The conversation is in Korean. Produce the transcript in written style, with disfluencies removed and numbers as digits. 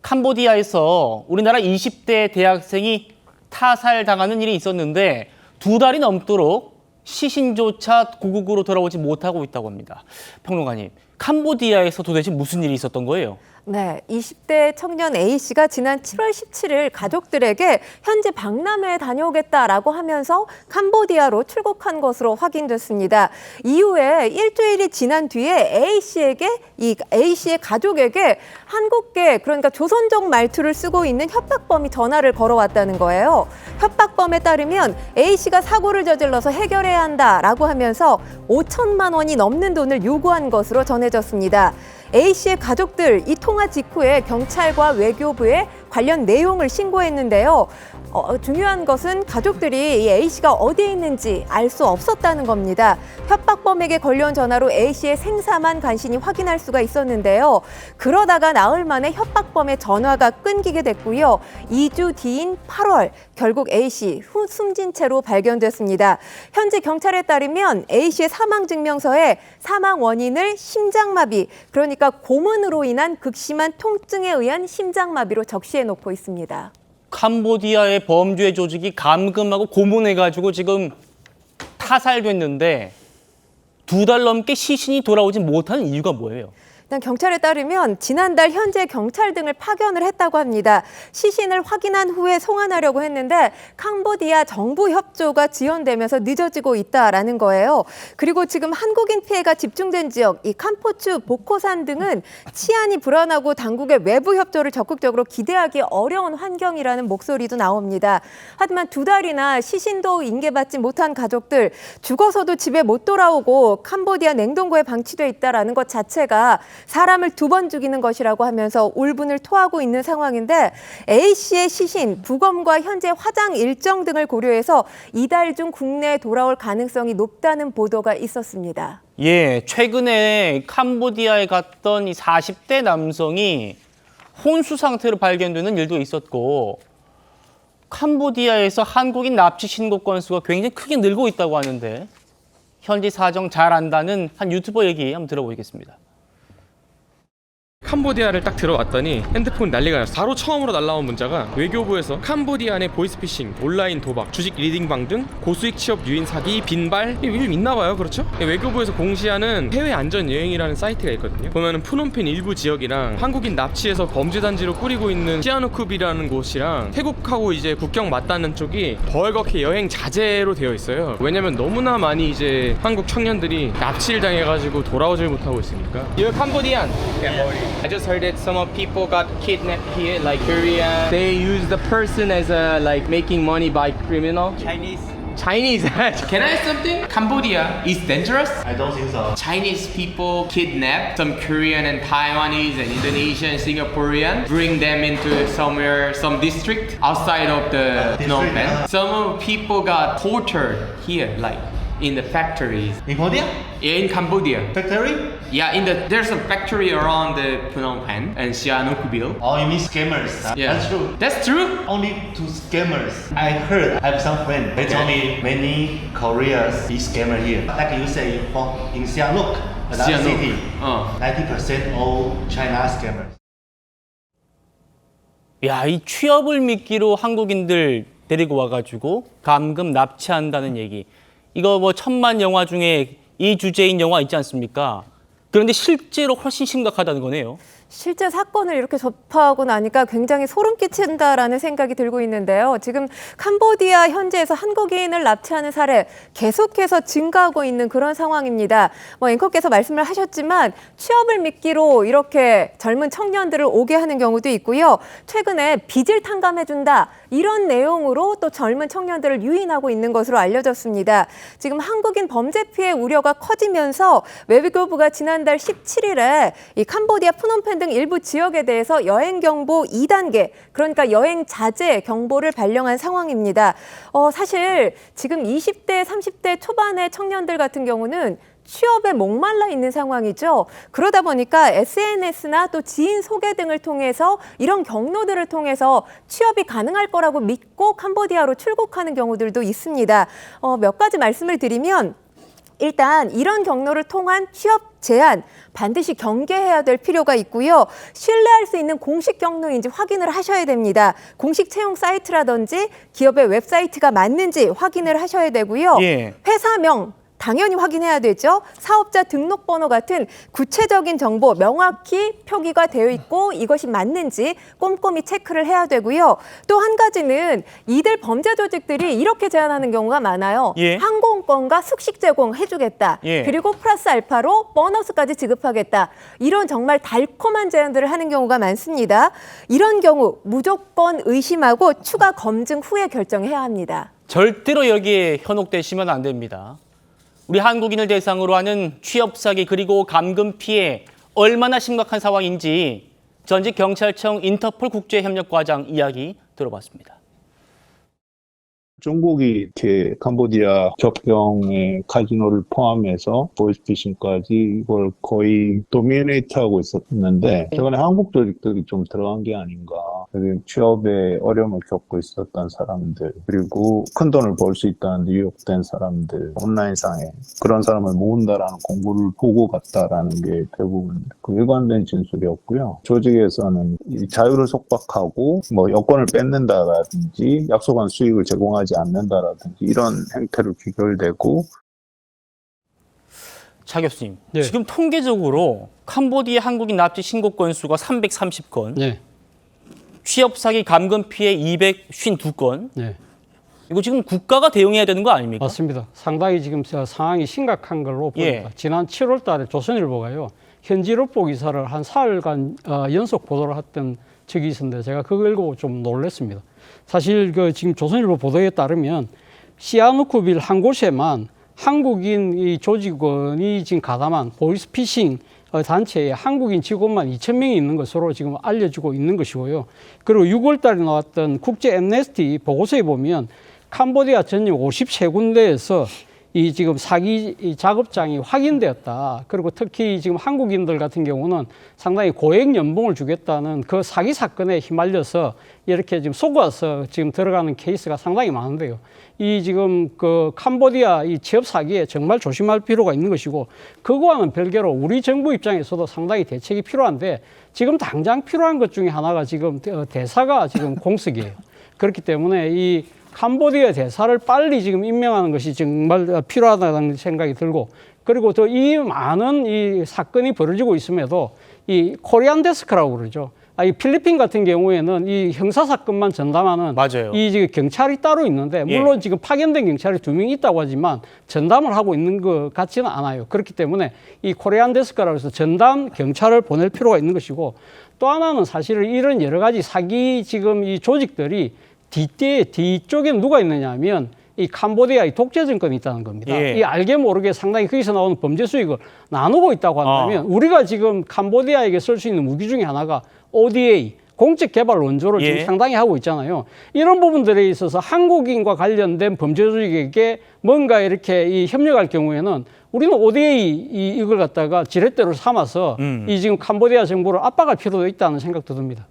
캄보디아에서 우리나라 20대 대학생이 타살당하는 일이 있었는데 2달이 넘도록 시신조차 고국으로 돌아오지 못하고 있다고 합니다. 평론가님, 캄보디아에서 도대체 무슨 일이 있었던 거예요? 네, 20대 청년 A씨가 지난 7월 17일 가족들에게 현지 박람회에 다녀오겠다라고 하면서 캄보디아로 출국한 것으로 확인됐습니다. 이후에 일주일이 지난 뒤에 A씨의 가족에게 한국계, 그러니까 조선족 말투를 쓰고 있는 협박범이 전화를 걸어왔다는 거예요. 협박범에 따르면 A씨가 사고를 저질러서 해결해야 한다라고 하면서 5천만 원이 넘는 돈을 요구한 것으로 전해졌습니다. A씨의 가족들 이 통화 직후에 경찰과 외교부에 관련 내용을 신고했는데요. 중요한 것은 가족들이 이 A씨가 어디에 있는지 알 수 없었다는 겁니다. 협박범에게 걸려온 전화로 A씨의 생사만 간신히 확인할 수가 있었는데요. 그러다가 나흘 만에 협박범의 전화가 끊기게 됐고요. 2주 뒤인 8월 결국 A씨 숨진 채로 발견됐습니다. 현지 경찰에 따르면 A씨의 사망증명서에 사망 원인을 심장마비, 그러니까 고문으로 인한 극심한 통증에 의한 심장마비로 적시해놓고 있습니다. 캄보디아의 범죄 조직이 감금하고 고문해가지고 지금 타살됐는데 2달 넘게 시신이 돌아오지 못하는 이유가 뭐예요? 일단 경찰에 따르면 지난달 현재 경찰 등을 파견을 했다고 합니다. 시신을 확인한 후에 송환하려고 했는데 캄보디아 정부 협조가 지연되면서 늦어지고 있다라는 거예요. 그리고 지금 한국인 피해가 집중된 지역, 이 캄포추, 보코산 등은 치안이 불안하고 당국의 외부 협조를 적극적으로 기대하기 어려운 환경이라는 목소리도 나옵니다. 하지만 2달이나 시신도 인계받지 못한 가족들, 죽어서도 집에 못 돌아오고 캄보디아 냉동고에 방치돼 있다라는 것 자체가 사람을 2번 죽이는 것이라고 하면서 울분을 토하고 있는 상황인데 A씨의 시신, 부검과 현재 화장 일정 등을 고려해서 이달 중 국내에 돌아올 가능성이 높다는 보도가 있었습니다. 예, 최근에 캄보디아에 갔던 이 40대 남성이 혼수 상태로 발견되는 일도 있었고 캄보디아에서 한국인 납치 신고 건수가 굉장히 크게 늘고 있다고 하는데 현지 사정 잘 안다는 한 유튜버 얘기 한번 들어보겠습니다. 캄보디아를 딱 들어왔더니 핸드폰 난리가 났어. 바로 처음으로 날라온 문자가 외교부에서 캄보디아 내 보이스피싱, 온라인 도박, 주식 리딩방 등 고수익 취업 유인 사기, 빈발 일 있나봐요. 그렇죠? 외교부에서 공시하는 해외 안전 여행이라는 사이트가 있거든요. 보면은 푸놈펜 일부 지역이랑 한국인 납치해서 범죄 단지로 꾸리고 있는 시아누쿱이라는 곳이랑 태국하고 이제 국경 맞닿는 쪽이 벌겋게 여행 자제로 되어 있어요. 왜냐면 너무나 많이 이제 한국 청년들이 납치를 당해가지고 돌아오질 못하고 있으니까. You're Cambodian. I just heard that some of people got kidnapped here, like Korea. They use the person as a like making money by criminal. Chinese. Can I ask something? Cambodia is dangerous? I don't think so. Chinese people kidnap some Korean and Taiwanese and Indonesian and Singaporean, bring them into somewhere, some district outside of the Phnom Penh. Some people got tortured here, like in the factories. In Cambodia? Yeah, in Cambodia. Factory? Yeah, there's a factory around the Phnom Penh and Sihanoukville. Oh, you mean scammers? Yeah. That's true. That's true? Only to scammers. I heard, I have some friends. They told me many Koreans be scammer here. Like you say, in Sihanouk, another Sihanouk. city, 90% all China scammers. 야, 이 취업을 미끼로 한국인들 데리고 와가지고 감금 납치한다는 얘기. 이거 뭐 천만 영화 중에 이 주제인 영화 있지 않습니까? 그런데 실제로 훨씬 심각하다는 거네요. 실제 사건을 이렇게 접하고 나니까 굉장히 소름 끼친다라는 생각이 들고 있는데요. 지금 캄보디아 현지에서 한국인을 납치하는 사례 계속해서 증가하고 있는 그런 상황입니다. 앵커께서 말씀을 하셨지만 취업을 미끼로 이렇게 젊은 청년들을 오게 하는 경우도 있고요. 최근에 빚을 탕감해준다. 이런 내용으로 또 젊은 청년들을 유인하고 있는 것으로 알려졌습니다. 지금 한국인 범죄 피해 우려가 커지면서 외교부가 지난달 17일에 이 캄보디아 푸놈펜 등 일부 지역에 대해서 여행 경보 2단계, 그러니까 여행 자제 경보를 발령한 상황입니다. 사실 지금 20대, 30대 초반의 청년들 같은 경우는 취업에 목말라 있는 상황이죠. 그러다 보니까 SNS나 또 지인 소개 등을 통해서 이런 경로들을 통해서 취업이 가능할 거라고 믿고 캄보디아로 출국하는 경우들도 있습니다. 몇 가지 말씀을 드리면 일단 이런 경로를 통한 취업 제한 반드시 경계해야 될 필요가 있고요. 신뢰할 수 있는 공식 경로인지 확인을 하셔야 됩니다. 공식 채용 사이트라든지 기업의 웹사이트가 맞는지 확인을 하셔야 되고요. 예. 회사명 당연히 확인해야 되죠. 사업자 등록번호 같은 구체적인 정보 명확히 표기가 되어 있고 이것이 맞는지 꼼꼼히 체크를 해야 되고요. 또 한 가지는 이들 범죄 조직들이 이렇게 제안하는 경우가 많아요. 예. 항공권과 숙식 제공해주겠다. 예. 그리고 플러스 알파로 보너스까지 지급하겠다. 이런 정말 달콤한 제안들을 하는 경우가 많습니다. 이런 경우 무조건 의심하고 추가 검증 후에 결정해야 합니다. 절대로 여기에 현혹되시면 안 됩니다. 우리 한국인을 대상으로 하는 취업 사기 그리고 감금 피해 얼마나 심각한 상황인지 전직 경찰청 인터폴 국제협력과장 이야기 들어봤습니다. 중국이 이렇게 캄보디아 접경의 카지노를 포함해서 보이스피싱까지 이걸 거의 도미네이트하고 있었는데 최근에 한국 조직들이 좀 들어간 게 아닌가. 취업에 어려움을 겪고 있었던 사람들 그리고 큰 돈을 벌 수 있다는 유혹된 사람들 온라인상에 그런 사람을 모은다라는 공고를 보고 갔다라는 게 대부분 그 일관된 진술이었고요. 조직에서는 이 자유를 속박하고 뭐 여권을 뺏는다라든지 약속한 수익을 제공하지 않는다라든지 이런 행태로 귀결되고. 차 교수님, 네. 지금 통계적으로 캄보디아 한국인 납치 신고 건수가 330건, 네. 취업 사기 감금 피해 252건. 네. 이거 지금 국가가 대응해야 되는 거 아닙니까? 맞습니다. 상당히 지금 상황이 심각한 걸로 보입니다. 예. 지난 7월 달에 조선일보가요. 현지롭보 기사를 한 사흘간 연속 보도를 했던 적이 있었는데 제가 그걸 읽고 좀 놀랐습니다. 사실 그 지금 조선일보 보도에 따르면 시아누쿠빌 한 곳에만 한국인 이 조직원이 지금 가담한 보이스피싱 단체에 한국인 직원만 2,000명이 있는 것으로 지금 알려지고 있는 것이고요. 그리고 6월 달에 나왔던 국제 엠네스티 보고서에 보면 캄보디아 전역 53군데에서 이 지금 사기 작업장이 확인되었다. 그리고 특히 지금 한국인들 같은 경우는 상당히 고액 연봉을 주겠다는 그 사기 사건에 휘말려서 이렇게 지금 속아서 지금 들어가는 케이스가 상당히 많은데요. 이 지금 그 캄보디아 이 취업 사기에 정말 조심할 필요가 있는 것이고 그거와는 별개로 우리 정부 입장에서도 상당히 대책이 필요한데 지금 당장 필요한 것 중에 하나가 지금 대사가 지금 공석이에요. 그렇기 때문에 이 캄보디아 대사를 빨리 지금 임명하는 것이 정말 필요하다는 생각이 들고 그리고 또 이 많은 이 사건이 벌어지고 있음에도 이 코리안 데스크라고 그러죠. 이 필리핀 같은 경우에는 이 형사 사건만 전담하는 맞아요. 이 지금 경찰이 따로 있는데 물론 지금 파견된 경찰이 2명 있다고 하지만 전담을 하고 있는 것 같지는 않아요. 그렇기 때문에 이 코리안 데스크라고 해서 전담 경찰을 보낼 필요가 있는 것이고 또 하나는 사실은 이런 여러 가지 사기 지금 이 조직들이 뒤쪽에 누가 있느냐 하면 이 캄보디아의 독재 정권이 있다는 겁니다. 예. 이 알게 모르게 상당히 거기서 나오는 범죄 수익을 나누고 있다고 한다면 우리가 지금 캄보디아에게 쓸 수 있는 무기 중에 하나가 ODA, 공적 개발 원조를 지금 예. 상당히 하고 있잖아요. 이런 부분들에 있어서 한국인과 관련된 범죄 조직에게 뭔가 이렇게 이 협력할 경우에는 우리는 ODA 이걸 갖다가 지렛대로 삼아서 이 지금 캄보디아 정부를 압박할 필요도 있다는 생각도 듭니다.